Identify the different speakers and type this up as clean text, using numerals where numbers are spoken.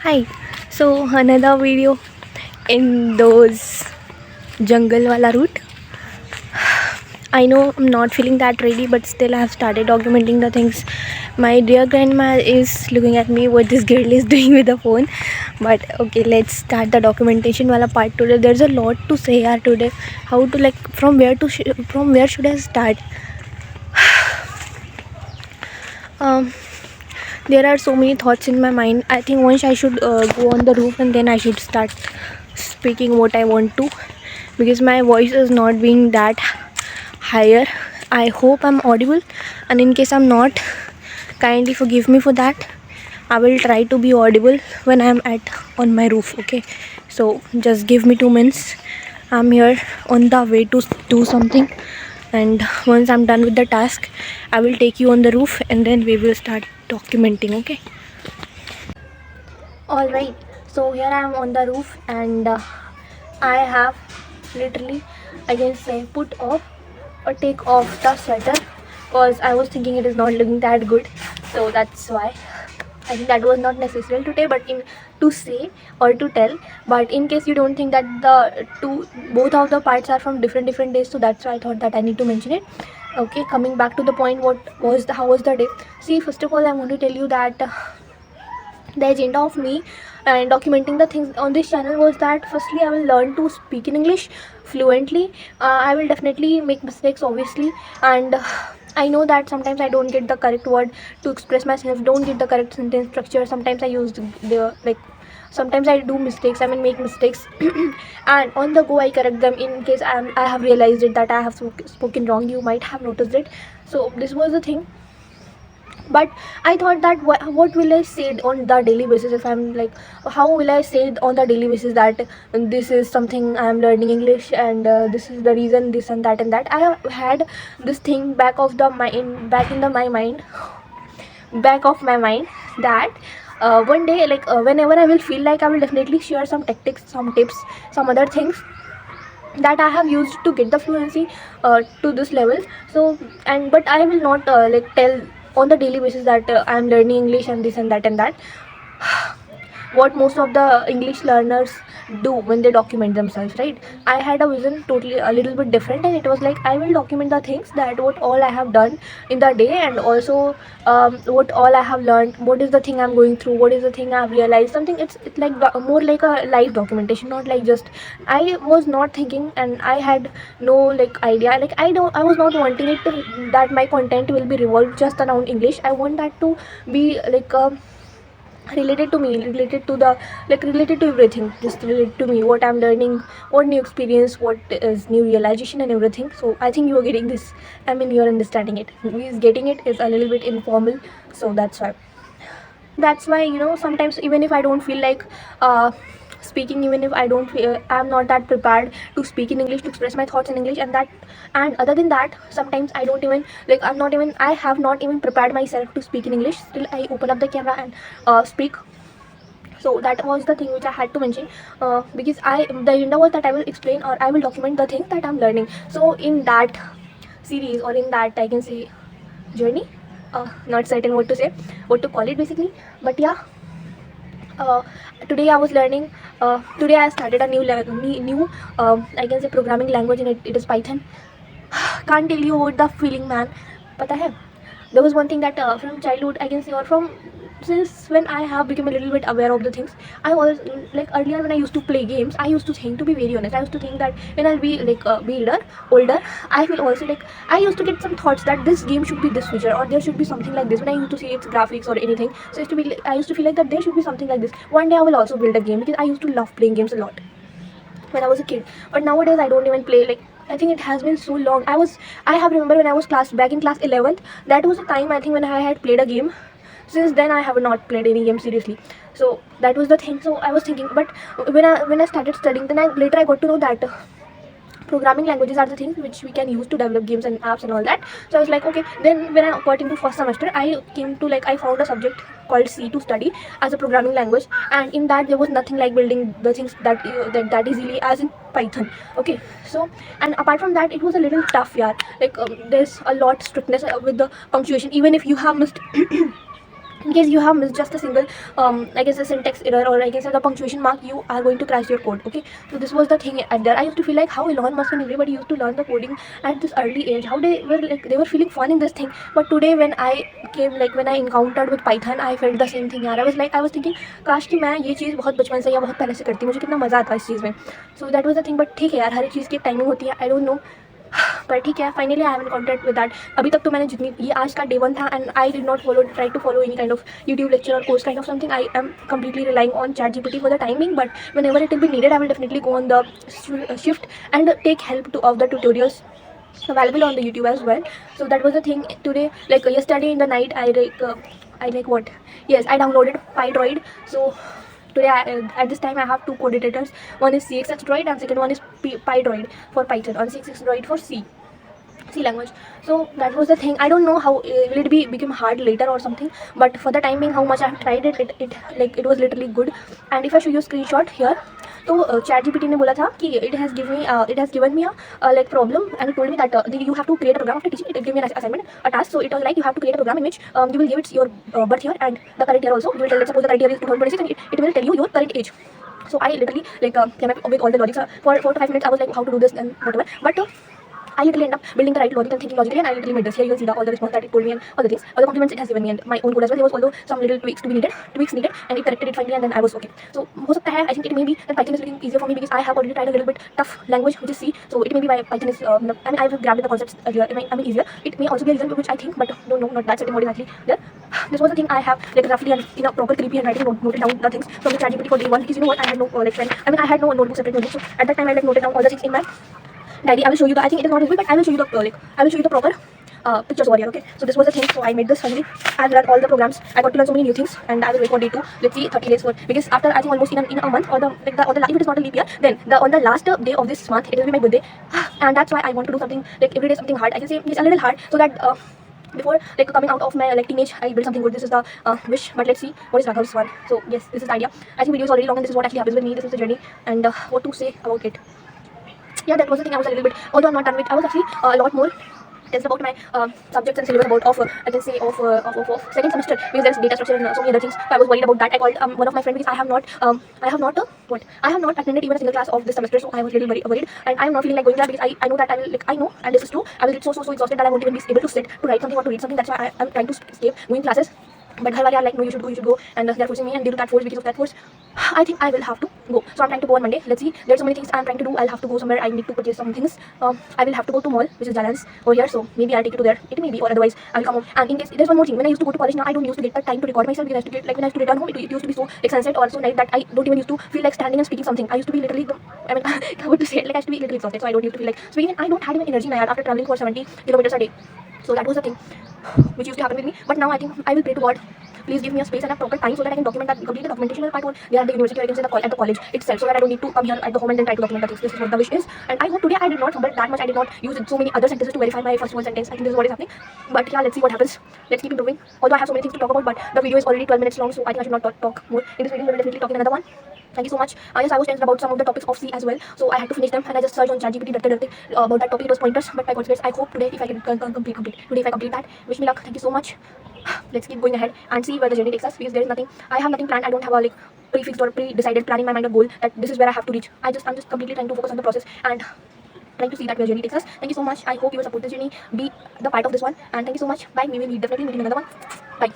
Speaker 1: Hi. So another video in those jungle wala route. I know I'm not feeling that ready, but still I have started documenting the things. My dear grandma is looking at me what this girl is doing with the phone. But okay, let's start the documentation wala part today. There's a lot to say here today. How to like from where should I start? Um, there are so many thoughts in my mind. I think once I should go on the roof and then I should start speaking what I want to, because my voice is not being that higher. I hope I'm audible, and in case I'm not, kindly forgive me for that. I will try to be audible when I'm at on my roof. Okay, so just give me 2 minutes. I'm here on the way to do something, and once I'm done with the task, I will take you on the roof and then we will start documenting. Okay. All right, so here I am on the roof, and I have literally, I can say, put off or take off the sweater because I was thinking it is not looking that good, so that's why I think that was not necessary today, but in to say or to tell. But in case you don't think that the both of the parts are from different days, so that's why I thought that I need to mention it. Okay, coming back to the point, how was the day? See, first of all, I want to tell you that the agenda of me and documenting the things on this channel was that firstly I will learn to speak in English fluently. I will definitely make mistakes, obviously, and I know that sometimes I don't get the correct word to express myself, don't get the correct sentence structure. Sometimes I use the like sometimes I do mistakes, I mean make mistakes and on the go I correct them in case I have realized it that I have spoken wrong. You might have noticed it. So this was the thing, but I thought that what will I say on the daily basis, if I'm like, how will I say on the daily basis that this is something I'm learning English, and this is the reason, this and that and that. I have had this thing back in the my mind back of my mind that one day, like whenever I will feel like, I will definitely share some tactics, some tips, some other things that I have used to get the fluency to this level. So, and but I will not like tell on the daily basis that I am learning English and this and that and that. What most of the English learners do when they document themselves, right? I had a vision totally a little bit different, and it was like I will document the things that what all I have done in the day, and also what all I have learned, what is the thing I'm going through, what is the thing I've realized. Something, it's like more like a live documentation, not like just I was not thinking and I had no like idea, like I was not wanting it that my content will be revolved just around English. I want that to be like related to me, related to the, like related to everything, just related to me, what I'm learning, what new experience, what is new realization and everything. So I think you are getting this, I mean you're understanding it. Who is getting it is a little bit informal, so that's why sometimes even if I don't feel like speaking, even if I don't feel, I'm not that prepared to speak in English, to express my thoughts in English, and other than that, sometimes I don't even like, I have not even prepared myself to speak in English, still I open up the camera and speak. So that was the thing which I had to mention, because the agenda was that I will explain or I will document the things that I'm learning. So in that series, or in that, I can say, journey, not certain what to say, what to call it basically, but yeah, uh, today I was learning, today I started a new I can say programming language, and it is Python. Can't tell you what the feeling, man. Pata hai, there was one thing that from childhood, I can say, or from since when I have become a little bit aware of the things. I was like, earlier when I used to play games, I used to think, to be very honest, I used to think that when I'll be like be older, I will also like, I used to get some thoughts that this game should be this feature, or there should be something like this. When I used to see its graphics or anything, so I used to feel like that there should be something like this. One day I will also build a game, because I used to love playing games a lot when I was a kid. But nowadays I don't even play. Like, I think it has been so long. I have remember when I was back in class 11th. That was a time, I think, when I had played a game. Since then I have not played any game seriously. So that was the thing. So I was thinking, but when I started studying, then later I got to know that programming languages are the things which we can use to develop games and apps and all that. So I was like, okay. Then when I got into first semester, I came to, like, I found a subject called C to study as a programming language, and in that there was nothing like building the things that easily as in Python. Okay, so, and apart from that, it was a little tough, yeah. Like there's a lot strictness with the punctuation. Even if you have missed in case you have missed just a single I guess a syntax error, or I guess the punctuation mark, you are going to crash your code. Okay, so this was the thing at there. I used to feel like how Elon Musk and everybody used to learn the coding at this early age, how they were like they were feeling fun in this thing. But today when I came, like when I encountered with Python, I felt the same thing यार. I was thinking काश कि मैं ये चीज़ बहुत बचपन से या बहुत पहले से करती, मुझे कितना मज़ा आता इस चीज़ में. So that was the thing. But ठीक है यार, हर एक चीज़ की एक टाइमिंग होती है. I don't know, पर ठीक है, finally I have in contact with that. अभी तक तो मैंने जितनी, ये आज का डे 1 था, and I did not follow try to follow any kind of YouTube lecture और course kind of something. I am completely relying on ChatGPT for the timing, but whenever it will be needed, I will definitely go on the shift and take help of the tutorials available on the YouTube as well. So that was the thing today. Like yesterday in the night, I like what? Yes, I downloaded PyDroid. So today at this time I have two code editors. One is CXX Droid and second one is PyDroid for Python, and CXX Droid for C language. So that was the thing. I don't know how will it be become hard later or something, but for the time being, how much I have tried it was literally good. And if I show you a screenshot here, तो ChatGPT ने बोला था कि it has given me a like problem, and it told me that you have to create a program after teaching. It gave me an assignment, a task. So it was like you have to create a program in which you will give it your birth year and the current year also. You will tell, let's suppose the current year is 2026, and it will tell you your current age. So I literally like came up with all the logics for 4 to 5 minutes. I was like how to do this and whatever, but I literally end up building the right logic and thinking logically, and I literally made this. Here you can see all the response that it told me and all the things, all the compliments it has given me, and my own code as well. There was although some little tweaks needed, and it corrected it finally, and then I was okay. So हो सकता है, I think it may be that Python is looking easier for me because I have already tried a little bit tough language which is C. So it may be why Python is. I mean, I've grabbed the concepts earlier. Easier. It may also be a reason which I think, but no, not that certain what is actually there. This was the thing I have like roughly and in a proper creepy handwriting noted down the things from the ChatGPT for day 1 because you know what, I had no like friend. I mean, I had no notebook, separate notebook. So at that time I like noted down all the things in my diary. I will show you the, I think it is not visible, but I will show you the I will show you the proper pictures over here. Okay, so this was the thing. So I made this finally. I've learned all the programs. I got to learn so many new things, and I will wait for day 2. Let's see 30 days for, because after I think almost in a month, or the if it is not a leap year, then on the last day of this month it will be my birthday, and that's why I want to do something like every day something hard. I can say it's a little hard so that before like coming out of my like teenage, I build something good. This is the wish, but let's see what is Raghav's one. So yes, this is the idea. I think video is already long, and this is what actually happens with me. This is the journey, and what to say about it. Yeah, that was the thing. I was a little bit, although I'm not done with, I was actually a lot more tense about my subjects and syllabus about I can say of second semester, because there's data structure and so many other things. So I was worried about that. I called one of my friends because I have not I have not attended even a single class of this semester, so I was really worried, and I am not feeling like going there because I know that I will I know, and this is true, I will get so exhausted that I won't even be able to sit to write something or to read something. That's why I'm trying to escape going classes. But घर वाले are like, no, you should go, and they're forcing me, and due to that force, because of that force, I think I will have to go. So I'm trying to go on Monday. Let's see. There's so many things I'm trying to do. I'll have to go somewhere. I need to purchase some things. I will have to go to mall, which is Jalan's over here. So maybe I'll take it to there. It may be, or otherwise I'll come home. And in case there's one more thing. When I used to go to college, now I don't used to get the time to record myself, because I used to get, like when I used to return home, it used to be so sunset or so night that I don't even used to feel like standing and speaking something. I used to be literally I mean, I would say it, like I used to be literally exhausted. So I don't used to feel like speaking. I don't have even energy now after traveling for 70 kilometers a day. So that was the thing which used to happen with me. But now I think I will pray to God, please give me a space and a proper time so that I can document that, complete the documentation part one there at the university, or I can say at the college itself, so that I don't need to come here at the home and then try to document the things. This is what the wish is, and I hope today I did not fumble that much. I did not use so many other sentences to verify my first one sentence. I think this is what is happening. But yeah, let's see what happens. Let's keep improving. Although I have so many things to talk about, but the video is already 12 minutes long, so I think I should not talk more in this video. We will definitely talk in another one. Thank you so much. Yes, I was tense about some of the topics of C as well, so I had to finish them, and I just searched on ChatGPT about that topic. It was pointers, but by God's grace, I hope today if I can complete today if I complete that. Wish me luck. Thank you so much. Let's keep going ahead and see where the journey takes us, because there is nothing. I have nothing planned. I don't have a like prefixed or pre-decided plan in my mind or goal that this is where I have to reach. I'm just completely trying to focus on the process and trying to see that where journey takes us. Thank you so much. I hope you will support this journey, be the part of this one, and thank you so much. Bye. We will definitely meet in another one. Bye.